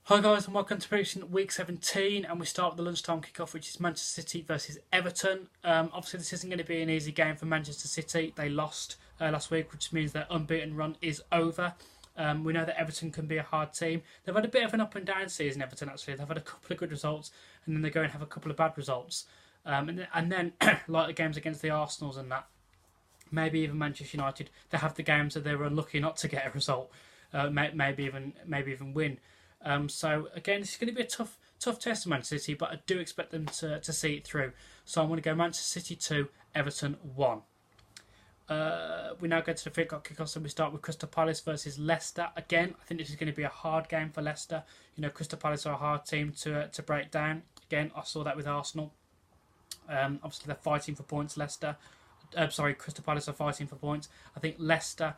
Hi guys and welcome to prediction week 17, and we start with the lunchtime kickoff, which is Manchester City versus Everton. Obviously this isn't going to be an easy game for Manchester City. They lost last week, which means their unbeaten run is over. We know that Everton can be a hard team. They've had a bit of an up and down season, Everton actually. They've had a couple of good results and then they go and have a couple of bad results. And then like the games against the Arsenals and that, maybe even Manchester United, they have the games that they were unlucky not to get a result, maybe even win. So again, this is going to be a tough test for Manchester City, but I do expect them to see it through. So I'm going to go Manchester City 2, Everton 1. We now go to the kickoff, so we start with Crystal Palace versus Leicester. Again, I think this is going to be a hard game for Leicester. You know, Crystal Palace are a hard team to break down. Again, I saw that with Arsenal. Obviously, they're fighting for points. Crystal Palace are fighting for points. I think Leicester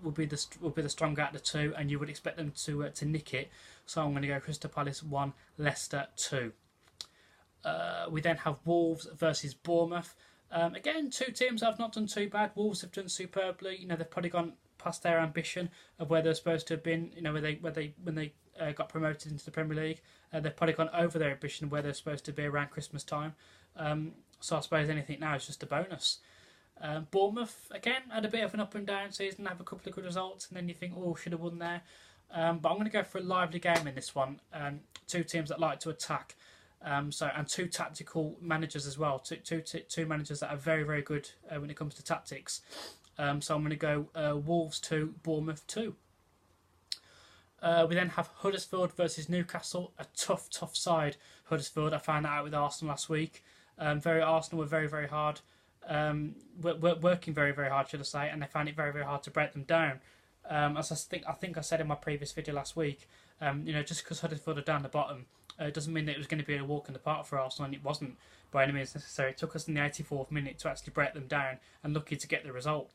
will be the stronger out of the two, and you would expect them to nick it. So I'm going to go Crystal Palace 1, Leicester 2. We then have Wolves versus Bournemouth. Again, two teams that have not done too bad. Wolves have done superbly. You know, they've probably gone past their ambition of where they're supposed to have been. You know, when they got promoted into the Premier League, they've probably gone over their ambition of where they're supposed to be around Christmas time. So I suppose anything now is just a bonus. Bournemouth, again, had a bit of an up and down season, have a couple of good results, and then you think, oh, should have won there. But I'm going to go for a lively game in this one. Two teams that like to attack, and two tactical managers as well. Two managers that are very, very good when it comes to tactics. So I'm going to go Wolves 2, Bournemouth 2. We then have Huddersfield versus Newcastle, a tough side. Huddersfield, I found that out with Arsenal last week. Arsenal were very, very hard. Working very, very hard, should I say, and they found it very, very hard to break them down. As I think I said in my previous video last week, you know, just because Huddersfield are down the bottom, it doesn't mean that it was going to be a walk in the park for Arsenal, and it wasn't by any means necessary. It took us in the 84th minute to actually break them down, and lucky to get the result.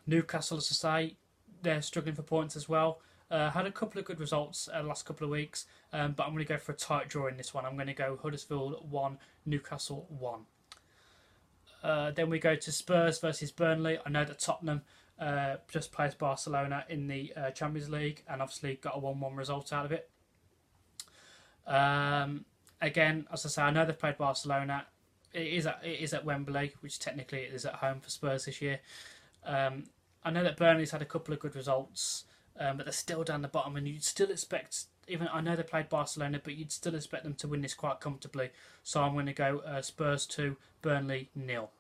Newcastle, as I say, they're struggling for points as well. Had a couple of good results the last couple of weeks, but I'm going to go for a tight draw in this one. I'm going to go Huddersfield 1, Newcastle 1. Then we go to Spurs versus Burnley. I know that Tottenham just plays Barcelona in the Champions League and obviously got a 1-1 result out of it. Again, as I say, I know they've played Barcelona. It is at Wembley, which technically it is at home for Spurs this year. I know that Burnley's had a couple of good results, but they're still down the bottom, and you'd still expect, even I know they played Barcelona, but you'd still expect them to win this quite comfortably. So I'm going to go Spurs 2, Burnley 0.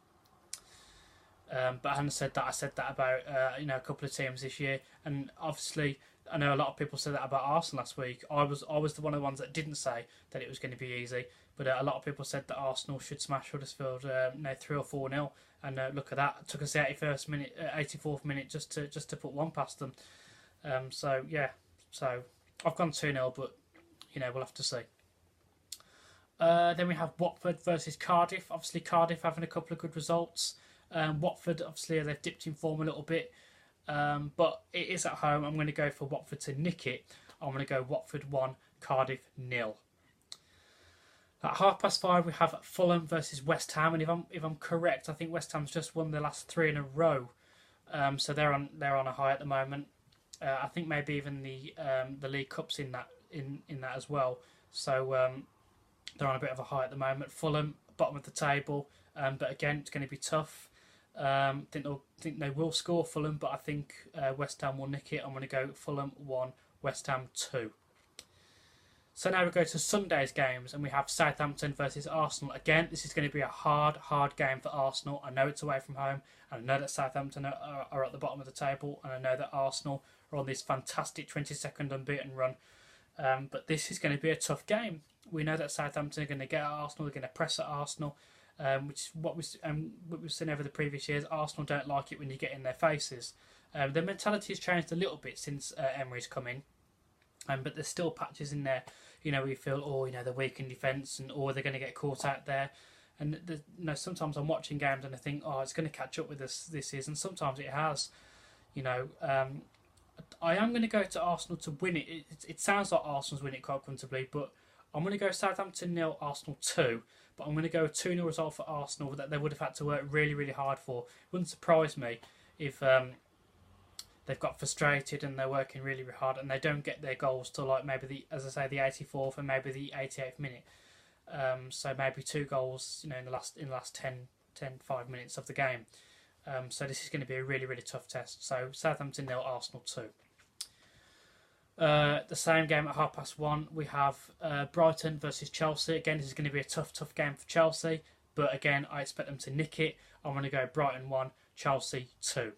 But I hadn't said that. I said that about a couple of teams this year, and obviously I know a lot of people said that about Arsenal last week. I was the one of the ones that didn't say that it was going to be easy, but a lot of people said that Arsenal should smash Huddersfield 3 or 4-0, and look at that. It took us the 84th minute just to put one past them. So I've gone 2-0, but you know, we'll have to see. Then we have Watford versus Cardiff. Obviously Cardiff having a couple of good results. Watford, obviously, they've dipped in form a little bit, but it is at home. I'm going to go for Watford to nick it. I'm going to go Watford 1, Cardiff 0. At 5:30, we have Fulham versus West Ham, and if I'm correct, I think West Ham's just won the last 3 in a row, so they're on a high at the moment. I think maybe even the League Cup's in that as well. So they're on a bit of a high at the moment. Fulham, bottom of the table, but again, it's going to be tough. Think they will score, Fulham, but I think West Ham will nick it. I'm going to go Fulham 1, West Ham 2. So now we go to Sunday's games, and we have Southampton versus Arsenal. Again, this is going to be a hard game for Arsenal. I know it's away from home, and I know that Southampton are at the bottom of the table, and I know that Arsenal are on this fantastic 22nd unbeaten run. But this is going to be a tough game. We know that Southampton are going to get at Arsenal, they're going to press at Arsenal, which is what we've seen over the previous years. Arsenal don't like it when you get in their faces. Their mentality has changed a little bit since Emery's come in, but there's still patches in there, you know, where you feel, they're weak in defence, and they're going to get caught out there. And sometimes I'm watching games and I think, it's going to catch up with us this season. Sometimes it has. I am going to go to Arsenal to win it. It sounds like Arsenal's winning it quite comfortably, but I'm going to go Southampton 0, Arsenal 2. But I'm going to go a 2-0 result for Arsenal that they would have had to work really, really hard for. It wouldn't surprise me if they've got frustrated and they're working really, really hard, and they don't get their goals till like maybe as I say, the 84th and maybe the 88th minute. So maybe 2 goals, in the last 5 minutes of the game. So this is going to be a really, really tough test. So Southampton 0, Arsenal 2. The same game at 1:30, we have Brighton versus Chelsea. Again, this is going to be a tough game for Chelsea, but again, I expect them to nick it. I'm going to go Brighton 1, Chelsea 2.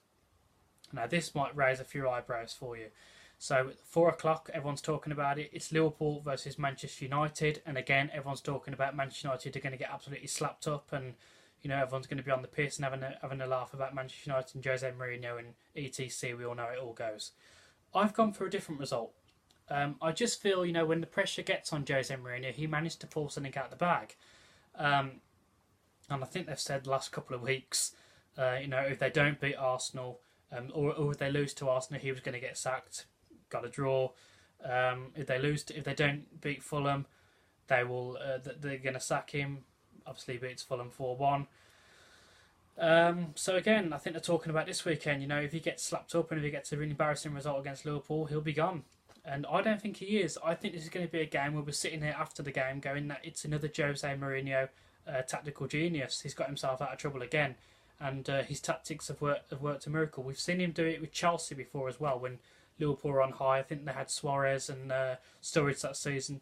Now, this might raise a few eyebrows for you. So, 4 o'clock, everyone's talking about it. It's Liverpool versus Manchester United, and again, everyone's talking about Manchester United are going to get absolutely slapped up, and everyone's going to be on the piss and having a laugh about Manchester United and Jose Mourinho and etc. We all know how it all goes. I've gone for a different result. I just feel, when the pressure gets on Jose Mourinho, he managed to pull something out of the bag. And I think they've said the last couple of weeks, if they don't beat Arsenal, or if they lose to Arsenal, he was going to get sacked. Got a draw. If they don't beat Fulham, they're going to sack him. Obviously, beats Fulham 4-1. So again, I think they're talking about this weekend. If he gets slapped up and if he gets a really embarrassing result against Liverpool, he'll be gone. And I don't think he is. I think this is going to be a game where we're sitting here after the game going that it's another Jose Mourinho tactical genius. He's got himself out of trouble again, and his tactics have worked a miracle. We've seen him do it with Chelsea before as well when Liverpool were on high. I think they had Suarez and Sturridge that season,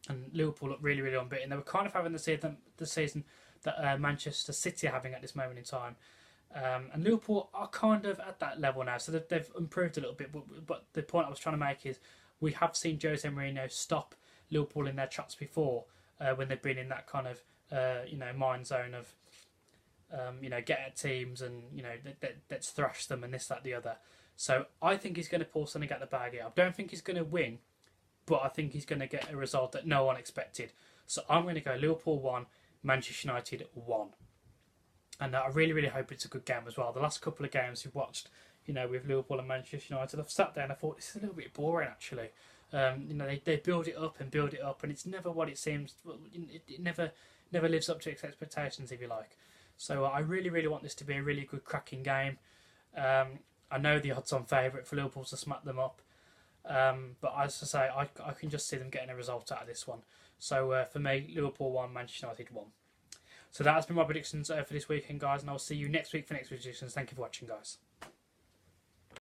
and Liverpool looked really, really unbeaten. They were kind of having the season that Manchester City are having at this moment in time. And Liverpool are kind of at that level now, so they've improved a little bit. But the point I was trying to make is we have seen Jose Mourinho stop Liverpool in their tracks before when they've been in that kind of mind zone of get at teams and let's thrash them and this, that, the other. So I think he's going to pull something out the bag here. I don't think he's going to win, but I think he's going to get a result that no one expected. So I'm going to go Liverpool 1, Manchester United 1. And I really, really hope it's a good game as well. The last couple of games we've watched, with Liverpool and Manchester United, I've sat there and I thought, this is a little bit boring actually. They build it up, and it's never what it seems. It never lives up to its expectations, if you like. So I really, really want this to be a really good, cracking game. I know the odds-on favourite for Liverpool to smack them up. But as I say, I can just see them getting a result out of this one. So for me, Liverpool 1, Manchester United 1. So that has been my predictions for this weekend, guys, and I'll see you next week for next week's predictions. Thank you for watching, guys.